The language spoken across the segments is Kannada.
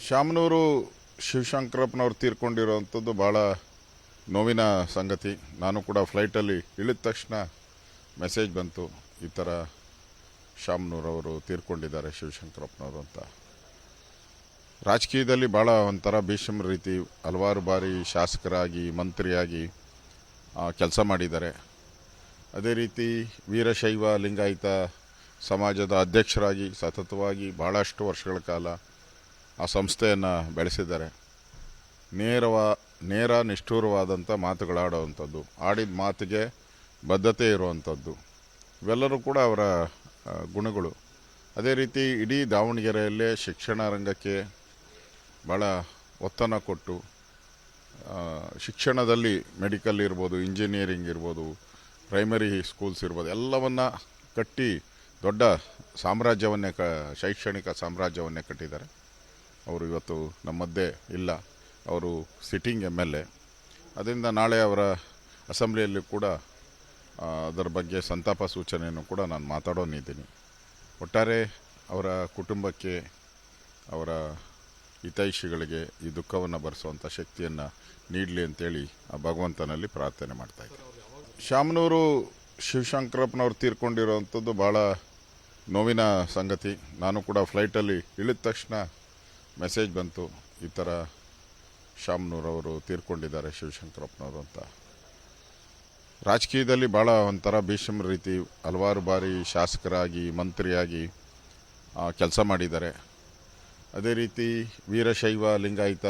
ಶಾಮನೂರು ಶಿವಶಂಕರಪ್ಪನವ್ರು ತೀರ್ಕೊಂಡಿರೋವಂಥದ್ದು ಭಾಳ ನೋವಿನ ಸಂಗತಿ. ನಾನು ಕೂಡ ಫ್ಲೈಟಲ್ಲಿ ಇಳಿದ ತಕ್ಷಣ ಮೆಸೇಜ್ ಬಂತು, ಈ ಥರ ಶಾಮನೂರವರು ತೀರ್ಕೊಂಡಿದ್ದಾರೆ ಶಿವಶಂಕರಪ್ಪನವರು ಅಂತ. ರಾಜಕೀಯದಲ್ಲಿ ಭಾಳ ಒಂಥರ ಭೀಷ್ಮ ರೀತಿ ಹಲವಾರು ಬಾರಿ ಶಾಸಕರಾಗಿ ಮಂತ್ರಿಯಾಗಿ ಕೆಲಸ ಮಾಡಿದ್ದಾರೆ. ಅದೇ ರೀತಿ ವೀರಶೈವ ಲಿಂಗಾಯತ ಸಮಾಜದ ಅಧ್ಯಕ್ಷರಾಗಿ ಸತತವಾಗಿ ಭಾಳಷ್ಟು ವರ್ಷಗಳ ಕಾಲ ಆ ಸಂಸ್ಥೆಯನ್ನು ಬೆಳೆಸಿದ್ದಾರೆ. ನೇರ ನಿಷ್ಠೂರವಾದಂಥ ಮಾತುಗಳಾಡುವಂಥದ್ದು, ಆಡಿದ ಮಾತಿಗೆ ಬದ್ಧತೆ ಇರುವಂಥದ್ದು, ಇವೆಲ್ಲರೂ ಕೂಡ ಅವರ ಗುಣಗಳು. ಅದೇ ರೀತಿ ಇಡೀ ದಾವಣಗೆರೆಯಲ್ಲೇ ಶಿಕ್ಷಣ ರಂಗಕ್ಕೆ ಭಾಳ ಒತ್ತನ್ನು ಕೊಟ್ಟು ಶಿಕ್ಷಣದಲ್ಲಿ ಮೆಡಿಕಲ್ ಇರ್ಬೋದು, ಇಂಜಿನಿಯರಿಂಗ್ ಇರ್ಬೋದು, ಪ್ರೈಮರಿ ಸ್ಕೂಲ್ಸ್ ಇರ್ಬೋದು, ಎಲ್ಲವನ್ನು ಕಟ್ಟಿ ದೊಡ್ಡ ಸಾಮ್ರಾಜ್ಯವನ್ನೇ ಶೈಕ್ಷಣಿಕ ಸಾಮ್ರಾಜ್ಯವನ್ನೇ ಕಟ್ಟಿದ್ದಾರೆ. ಅವರು ಇವತ್ತು ನಮ್ಮ ಮಧ್ಯೆ ಇಲ್ಲ. ಅವರು ಸಿಟ್ಟಿಂಗ್ MLA. ಅದರಿಂದ ನಾಳೆ ಅವರ ಅಸೆಂಬ್ಲಿಯಲ್ಲಿ ಕೂಡ ಅದರ ಬಗ್ಗೆ ಸಂತಾಪ ಸೂಚನೆಯನ್ನು ಕೂಡ ನಾನು ಮಾತಾಡೋನಿದ್ದೀನಿ. ಒಟ್ಟಾರೆ ಅವರ ಕುಟುಂಬಕ್ಕೆ, ಅವರ ಹಿತೈಷಿಗಳಿಗೆ ಈ ದುಃಖವನ್ನು ಭರಿಸುವಂಥ ಶಕ್ತಿಯನ್ನು ನೀಡಲಿ ಅಂತೇಳಿ ಆ ಭಗವಂತನಲ್ಲಿ ಪ್ರಾರ್ಥನೆ ಮಾಡ್ತಾಯಿದ್ದೆ. ಶಾಮನೂರು ಶಿವಶಂಕರಪ್ಪನವ್ರು ತೀರ್ಕೊಂಡಿರೋವಂಥದ್ದು ಭಾಳ ನೋವಿನ ಸಂಗತಿ. ನಾನು ಕೂಡ ಫ್ಲೈಟಲ್ಲಿ ಇಳಿದ ತಕ್ಷಣ ಮೆಸೇಜ್ ಬಂತು, ಈ ಥರ ಶಾಮನೂರವರು ತೀರ್ಕೊಂಡಿದ್ದಾರೆ ಶಿವಶಂಕರಪ್ಪನವರು ಅಂತ. ರಾಜಕೀಯದಲ್ಲಿ ಭಾಳ ಒಂಥರ ಭೀಷ್ಮ ರೀತಿ ಹಲವಾರು ಬಾರಿ ಶಾಸಕರಾಗಿ ಮಂತ್ರಿಯಾಗಿ ಕೆಲಸ ಮಾಡಿದ್ದಾರೆ. ಅದೇ ರೀತಿ ವೀರಶೈವ ಲಿಂಗಾಯತ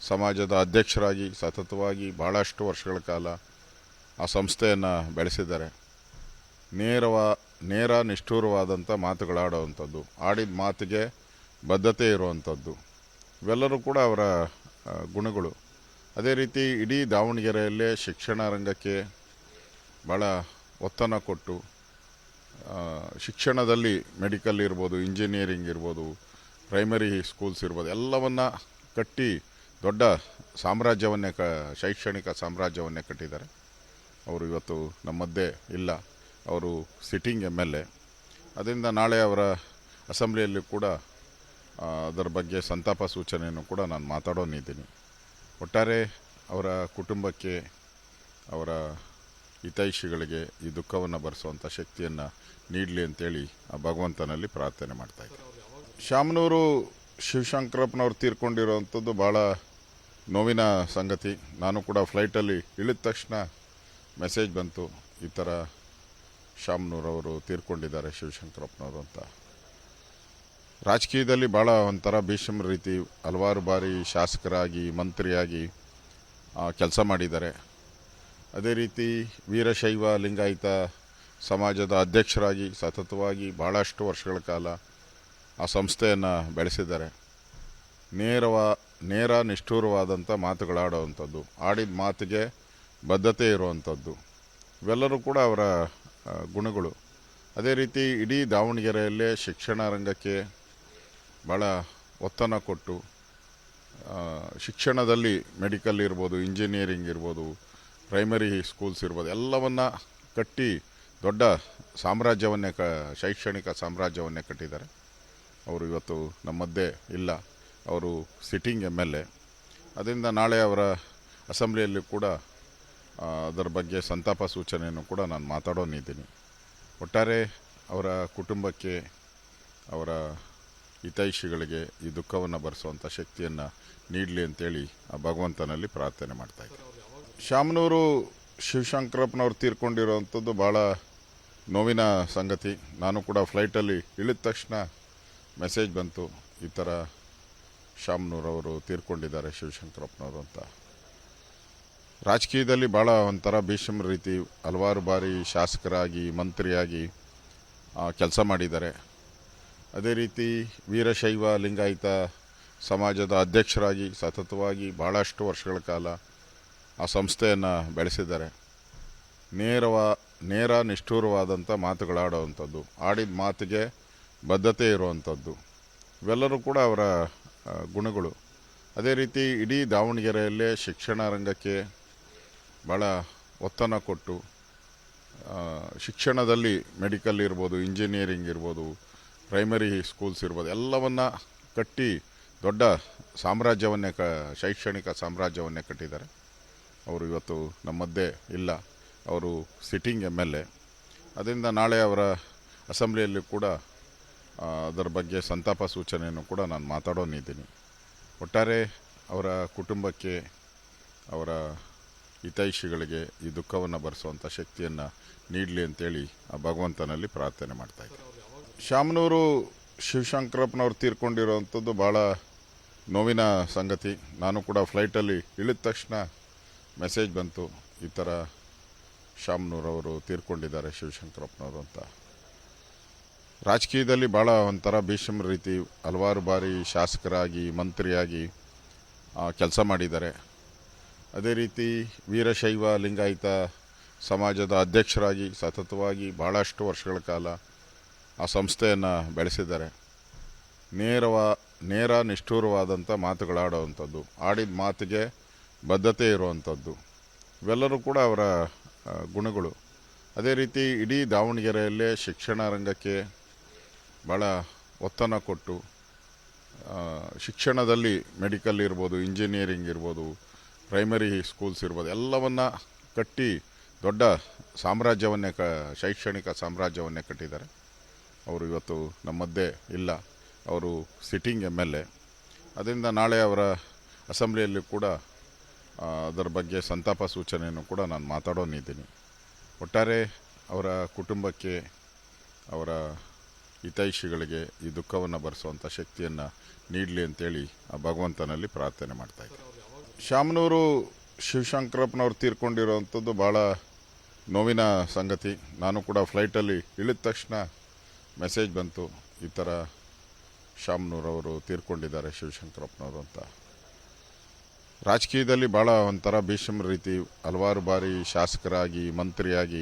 ಸಮಾಜದ ಅಧ್ಯಕ್ಷರಾಗಿ ಸತತವಾಗಿ ಭಾಳಷ್ಟು ವರ್ಷಗಳ ಕಾಲ ಆ ಸಂಸ್ಥೆಯನ್ನು ಬೆಳೆಸಿದ್ದಾರೆ. ನೇರ ನಿಷ್ಠೂರವಾದಂಥ ಮಾತುಗಳಾಡುವಂಥದ್ದು, ಆಡಿದ ಮಾತಿಗೆ ಬದ್ಧತೆ ಇರುವಂಥದ್ದು, ಇವೆಲ್ಲರೂ ಕೂಡ ಅವರ ಗುಣಗಳು. ಅದೇ ರೀತಿ ಇಡೀ ದಾವಣಗೆರೆಯಲ್ಲೇ ಶಿಕ್ಷಣ ರಂಗಕ್ಕೆ ಭಾಳ ಒತ್ತನ್ನು ಕೊಟ್ಟು ಶಿಕ್ಷಣದಲ್ಲಿ ಮೆಡಿಕಲ್ ಇರ್ಬೋದು, ಇಂಜಿನಿಯರಿಂಗ್ ಇರ್ಬೋದು, ಪ್ರೈಮರಿ ಸ್ಕೂಲ್ಸ್ ಇರ್ಬೋದು, ಎಲ್ಲವನ್ನು ಕಟ್ಟಿ ದೊಡ್ಡ ಸಾಮ್ರಾಜ್ಯವನ್ನೇ ಶೈಕ್ಷಣಿಕ ಸಾಮ್ರಾಜ್ಯವನ್ನೇ ಕಟ್ಟಿದ್ದಾರೆ. ಅವರು ಇವತ್ತು ನಮ್ಮ ಮಧ್ಯೆ ಇಲ್ಲ. ಅವರು ಸಿಟ್ಟಿಂಗ್ MLA. ಅದರಿಂದ ನಾಳೆ ಅವರ ಅಸೆಂಬ್ಲಿಯಲ್ಲಿ ಕೂಡ ಅದರ ಬಗ್ಗೆ ಸಂತಾಪ ಸೂಚನೆಯನ್ನು ಕೂಡ ನಾನು ಮಾತಾಡೋನಿದ್ದೀನಿ. ಒಟ್ಟಾರೆ ಅವರ ಕುಟುಂಬಕ್ಕೆ, ಅವರ ಹಿತೈಷಿಗಳಿಗೆ ಈ ದುಃಖವನ್ನು ಭರಿಸುವಂಥ ಶಕ್ತಿಯನ್ನು ನೀಡಲಿ ಅಂತೇಳಿ ಆ ಭಗವಂತನಲ್ಲಿ ಪ್ರಾರ್ಥನೆ ಮಾಡ್ತಾಯಿದ್ದೆ. ಶಾಮನೂರು ಶಿವಶಂಕರಪ್ಪನವ್ರು ತೀರ್ಕೊಂಡಿರೋವಂಥದ್ದು ಭಾಳ ನೋವಿನ ಸಂಗತಿ. ನಾನು ಕೂಡ ಫ್ಲೈಟಲ್ಲಿ ಇಳಿದ ತಕ್ಷಣ ಮೆಸೇಜ್ ಬಂತು, ಈ ಥರ ಶಾಮನೂರವರು ತೀರ್ಕೊಂಡಿದ್ದಾರೆ ಶಿವಶಂಕರಪ್ಪನವರು ಅಂತ. ರಾಜಕೀಯದಲ್ಲಿ ಭಾಳ ಒಂಥರ ಭೀಷ್ಮ ರೀತಿ ಹಲವಾರು ಬಾರಿ ಶಾಸಕರಾಗಿ ಮಂತ್ರಿಯಾಗಿ ಕೆಲಸ ಮಾಡಿದ್ದಾರೆ. ಅದೇ ರೀತಿ ವೀರಶೈವ ಲಿಂಗಾಯತ ಸಮಾಜದ ಅಧ್ಯಕ್ಷರಾಗಿ ಸತತವಾಗಿ ಭಾಳಷ್ಟು ವರ್ಷಗಳ ಕಾಲ ಆ ಸಂಸ್ಥೆಯನ್ನು ಬೆಳೆಸಿದ್ದಾರೆ. ನೇರ ನಿಷ್ಠೂರವಾದಂಥ ಮಾತುಗಳಾಡುವಂಥದ್ದು, ಆಡಿದ ಮಾತಿಗೆ ಬದ್ಧತೆ ಇರುವಂಥದ್ದು, ಇವೆಲ್ಲರೂ ಕೂಡ ಅವರ ಗುಣಗಳು. ಅದೇ ರೀತಿ ಇಡೀ ದಾವಣಗೆರೆಯಲ್ಲೇ ಶಿಕ್ಷಣ ರಂಗಕ್ಕೆ ಭಾಳ ಒತ್ತನ್ನು ಕೊಟ್ಟು ಶಿಕ್ಷಣದಲ್ಲಿ ಮೆಡಿಕಲ್ ಇರ್ಬೋದು, ಇಂಜಿನಿಯರಿಂಗ್ ಇರ್ಬೋದು, ಪ್ರೈಮರಿ ಸ್ಕೂಲ್ಸ್ ಇರ್ಬೋದು, ಎಲ್ಲವನ್ನು ಕಟ್ಟಿ ದೊಡ್ಡ ಸಾಮ್ರಾಜ್ಯವನ್ನೇ ಶೈಕ್ಷಣಿಕ ಸಾಮ್ರಾಜ್ಯವನ್ನೇ ಕಟ್ಟಿದ್ದಾರೆ. ಅವರು ಇವತ್ತು ನಮ್ಮ ಮಧ್ಯೆ ಇಲ್ಲ. ಅವರು ಸಿಟ್ಟಿಂಗ್ MLA. ಅದರಿಂದ ನಾಳೆ ಅವರ ಅಸೆಂಬ್ಲಿಯಲ್ಲಿ ಕೂಡ ಅದರ ಬಗ್ಗೆ ಸಂತಾಪ ಸೂಚನೆಯನ್ನು ಕೂಡ ನಾನು ಮಾತಾಡೋನಿದ್ದೀನಿ. ಒಟ್ಟಾರೆ ಅವರ ಕುಟುಂಬಕ್ಕೆ, ಅವರ ಹಿತೈಷಿಗಳಿಗೆ ಈ ದುಃಖವನ್ನು ಭರಿಸುವಂಥ ಶಕ್ತಿಯನ್ನು ನೀಡಲಿ ಅಂತೇಳಿ ಆ ಭಗವಂತನಲ್ಲಿ ಪ್ರಾರ್ಥನೆ ಮಾಡ್ತಾಯಿದ್ದೆ. ಶಾಮನೂರು ಶಿವಶಂಕರಪ್ಪನವ್ರು ತೀರ್ಕೊಂಡಿರೋವಂಥದ್ದು ಭಾಳ ನೋವಿನ ಸಂಗತಿ. ನಾನು ಕೂಡ ಫ್ಲೈಟಲ್ಲಿ ಇಳಿದ ತಕ್ಷಣ ಮೆಸೇಜ್ ಬಂತು, ಈ ಥರ ಶಾಮನೂರವರು ತೀರ್ಕೊಂಡಿದ್ದಾರೆ ಶಿವಶಂಕರಪ್ಪನವರು ಅಂತ. ರಾಜಕೀಯದಲ್ಲಿ ಭಾಳ ಒಂಥರ ಭೀಷ್ಮ ರೀತಿ ಹಲವಾರು ಬಾರಿ ಶಾಸಕರಾಗಿ ಮಂತ್ರಿಯಾಗಿ ಕೆಲಸ ಮಾಡಿದ್ದಾರೆ. ಅದೇ ರೀತಿ ವೀರಶೈವ ಲಿಂಗಾಯತ ಸಮಾಜದ ಅಧ್ಯಕ್ಷರಾಗಿ ಸತತವಾಗಿ ಭಾಳಷ್ಟು ವರ್ಷಗಳ ಕಾಲ ಆ ಸಂಸ್ಥೆಯನ್ನು ಬೆಳೆಸಿದ್ದಾರೆ. ನೇರ ನಿಷ್ಠೂರವಾದಂಥ ಮಾತುಗಳಾಡುವಂಥದ್ದು, ಆಡಿದ ಮಾತಿಗೆ ಬದ್ಧತೆ ಇರುವಂಥದ್ದು, ಇವೆಲ್ಲರೂ ಕೂಡ ಅವರ ಗುಣಗಳು. ಅದೇ ರೀತಿ ಇಡೀ ದಾವಣಗೆರೆಯಲ್ಲೇ ಶಿಕ್ಷಣ ರಂಗಕ್ಕೆ ಭಾಳ ಒತ್ತನ್ನು ಕೊಟ್ಟು ಶಿಕ್ಷಣದಲ್ಲಿ ಮೆಡಿಕಲ್ ಇರ್ಬೋದು, ಇಂಜಿನಿಯರಿಂಗ್ ಇರ್ಬೋದು, ಪ್ರೈಮರಿ ಸ್ಕೂಲ್ಸ್ ಇರ್ಬೋದು, ಎಲ್ಲವನ್ನು ಕಟ್ಟಿ ದೊಡ್ಡ ಸಾಮ್ರಾಜ್ಯವನ್ನೇ ಶೈಕ್ಷಣಿಕ ಸಾಮ್ರಾಜ್ಯವನ್ನೇ ಕಟ್ಟಿದ್ದಾರೆ. ಅವರು ಇವತ್ತು ನಮ್ಮ ಮಧ್ಯೆ ಇಲ್ಲ. ಅವರು ಸಿಟ್ಟಿಂಗ್ MLA. ಅದರಿಂದ ನಾಳೆ ಅವರ ಅಸೆಂಬ್ಲಿಯಲ್ಲಿ ಕೂಡ ಅದರ ಬಗ್ಗೆ ಸಂತಾಪ ಸೂಚನೆಯನ್ನು ಕೂಡ ನಾನು ಮಾತಾಡೋನಿದ್ದೀನಿ. ಒಟ್ಟಾರೆ ಅವರ ಕುಟುಂಬಕ್ಕೆ, ಅವರ ಹಿತೈಷಿಗಳಿಗೆ ಈ ದುಃಖವನ್ನು ಭರಿಸುವಂಥ ಶಕ್ತಿಯನ್ನು ನೀಡಲಿ ಅಂತೇಳಿ ಆ ಭಗವಂತನಲ್ಲಿ ಪ್ರಾರ್ಥನೆ ಮಾಡ್ತಾಯಿದ್ದೆ. ಶಾಮನೂರು ಶಿವಶಂಕರಪ್ಪನವ್ರು ತೀರ್ಕೊಂಡಿರೋವಂಥದ್ದು ಭಾಳ ನೋವಿನ ಸಂಗತಿ. ನಾನು ಕೂಡ ಫ್ಲೈಟಲ್ಲಿ ಇಳಿದ ತಕ್ಷಣ ಮೆಸೇಜ್ ಬಂತು, ಈ ಥರ ಶಾಮನೂರವರು ತೀರ್ಕೊಂಡಿದ್ದಾರೆ ಶಿವಶಂಕರಪ್ಪನವರು ಅಂತ. ರಾಜಕೀಯದಲ್ಲಿ ಭಾಳ ಒಂಥರ ಭೀಷ್ಮ ರೀತಿ ಹಲವಾರು ಬಾರಿ ಶಾಸಕರಾಗಿ, ಮಂತ್ರಿಯಾಗಿ ಕೆಲಸ ಮಾಡಿದ್ದಾರೆ. ಅದೇ ರೀತಿ ವೀರಶೈವ ಲಿಂಗಾಯತ ಸಮಾಜದ ಅಧ್ಯಕ್ಷರಾಗಿ ಸತತವಾಗಿ ಭಾಳಷ್ಟು ವರ್ಷಗಳ ಕಾಲ ಆ ಸಂಸ್ಥೆಯನ್ನು ಬೆಳೆಸಿದ್ದಾರೆ. ನೇರ ನಿಷ್ಠೂರವಾದಂಥ ಮಾತುಗಳಾಡುವಂಥದ್ದು, ಆಡಿದ ಮಾತಿಗೆ ಬದ್ಧತೆ ಇರುವಂಥದ್ದು, ಇವೆಲ್ಲರೂ ಕೂಡ ಅವರ ಗುಣಗಳು. ಅದೇ ರೀತಿ ಇಡೀ ದಾವಣಗೆರೆಯಲ್ಲೇ ಶಿಕ್ಷಣ ರಂಗಕ್ಕೆ ಭಾಳ ಒತ್ತನ್ನು ಕೊಟ್ಟು, ಶಿಕ್ಷಣದಲ್ಲಿ ಮೆಡಿಕಲ್ ಇರ್ಬೋದು, ಇಂಜಿನಿಯರಿಂಗ್ ಇರ್ಬೋದು, ಪ್ರೈಮರಿ ಸ್ಕೂಲ್ಸ್ ಇರ್ಬೋದು, ಎಲ್ಲವನ್ನು ಕಟ್ಟಿ ದೊಡ್ಡ ಸಾಮ್ರಾಜ್ಯವನ್ನೇ ಶೈಕ್ಷಣಿಕ ಸಾಮ್ರಾಜ್ಯವನ್ನೇ ಕಟ್ಟಿದ್ದಾರೆ. ಅವರು ಇವತ್ತು ನಮ್ಮ ಮಧ್ಯೆ ಇಲ್ಲ. ಅವರು ಸಿಟ್ಟಿಂಗ್ MLA. ಅದರಿಂದ ನಾಳೆ ಅವರ ಅಸೆಂಬ್ಲಿಯಲ್ಲಿ ಕೂಡ ಅದರ ಬಗ್ಗೆ ಸಂತಾಪ ಸೂಚನೆಯನ್ನು ಕೂಡ ನಾನು ಮಾತಾಡೋನಿದ್ದೀನಿ. ಒಟ್ಟಾರೆ ಅವರ ಕುಟುಂಬಕ್ಕೆ, ಅವರ ಹಿತೈಷಿಗಳಿಗೆ ಈ ದುಃಖವನ್ನು ಭರಿಸುವಂಥ ಶಕ್ತಿಯನ್ನು ನೀಡಲಿ ಅಂತೇಳಿ ಆ ಭಗವಂತನಲ್ಲಿ ಪ್ರಾರ್ಥನೆ ಮಾಡ್ತಾಯಿದ್ದೆ. ಶಾಮನೂರು ಶಿವಶಂಕರಪ್ಪನವ್ರು ತೀರ್ಕೊಂಡಿರೋವಂಥದ್ದು ಭಾಳ ನೋವಿನ ಸಂಗತಿ. ನಾನು ಕೂಡ ಫ್ಲೈಟಲ್ಲಿ ಇಳಿದ ತಕ್ಷಣ ಮೆಸೇಜ್ ಬಂತು, ಈ ಥರ ಶಾಮನೂರವರು ತೀರ್ಕೊಂಡಿದ್ದಾರೆ ಶಿವಶಂಕರಪ್ಪನವರು ಅಂತ. ರಾಜಕೀಯದಲ್ಲಿ ಭಾಳ ಒಂಥರ ಭೀಷ್ಮ ರೀತಿ ಹಲವಾರು ಬಾರಿ ಶಾಸಕರಾಗಿ, ಮಂತ್ರಿಯಾಗಿ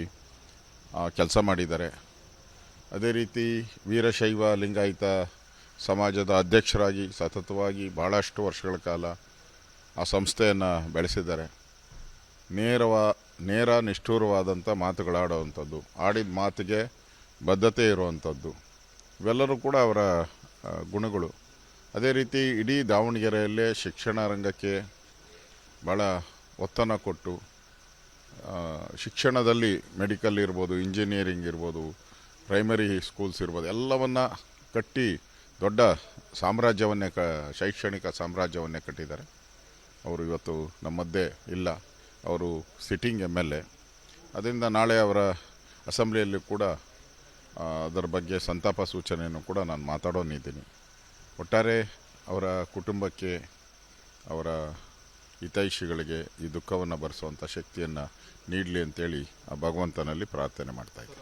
ಕೆಲಸ ಮಾಡಿದ್ದಾರೆ. ಅದೇ ರೀತಿ ವೀರಶೈವ ಲಿಂಗಾಯತ ಸಮಾಜದ ಅಧ್ಯಕ್ಷರಾಗಿ ಸತತವಾಗಿ ಭಾಳಷ್ಟು ವರ್ಷಗಳ ಕಾಲ ಆ ಸಂಸ್ಥೆಯನ್ನು ಬೆಳೆಸಿದ್ದಾರೆ. ನೇರ ನಿಷ್ಠೂರವಾದಂಥ ಮಾತುಗಳಾಡುವಂಥದ್ದು, ಆಡಿದ ಮಾತಿಗೆ ಬದ್ಧತೆ ಇರುವಂಥದ್ದು, ಇವೆಲ್ಲರೂ ಕೂಡ ಅವರ ಗುಣಗಳು. ಅದೇ ರೀತಿ ಇಡೀ ದಾವಣಗೆರೆಯಲ್ಲೇ ಶಿಕ್ಷಣ ರಂಗಕ್ಕೆ ಭಾಳ ಒತ್ತನ್ನು ಕೊಟ್ಟು, ಶಿಕ್ಷಣದಲ್ಲಿ ಮೆಡಿಕಲ್ ಇರ್ಬೋದು, ಇಂಜಿನಿಯರಿಂಗ್ ಇರ್ಬೋದು, ಪ್ರೈಮರಿ ಸ್ಕೂಲ್ಸ್ ಇರ್ಬೋದು, ಎಲ್ಲವನ್ನು ಕಟ್ಟಿ ದೊಡ್ಡ ಸಾಮ್ರಾಜ್ಯವನ್ನೇ ಶೈಕ್ಷಣಿಕ ಸಾಮ್ರಾಜ್ಯವನ್ನೇ ಕಟ್ಟಿದ್ದಾರೆ. ಅವರು ಇವತ್ತು ನಮ್ಮ ಮಧ್ಯೆ ಇಲ್ಲ. ಅವರು ಸಿಟ್ಟಿಂಗ್ MLA. ಅದರಿಂದ ನಾಳೆ ಅವರ ಅಸೆಂಬ್ಲಿಯಲ್ಲಿ ಕೂಡ ಅದರ ಬಗ್ಗೆ ಸಂತಾಪ ಸೂಚನೆಯನ್ನು ಕೂಡ ನಾನು ಮಾತಾಡೋನಿದ್ದೀನಿ. ಒಟ್ಟಾರೆ ಅವರ ಕುಟುಂಬಕ್ಕೆ, ಅವರ ಹಿತೈಷಿಗಳಿಗೆ ಈ ದುಃಖವನ್ನು ಭರಿಸುವಂಥ ಶಕ್ತಿಯನ್ನು ನೀಡಲಿ ಅಂತೇಳಿ ಆ ಭಗವಂತನಲ್ಲಿ ಪ್ರಾರ್ಥನೆ ಮಾಡ್ತಾಯಿದ್ದೆ.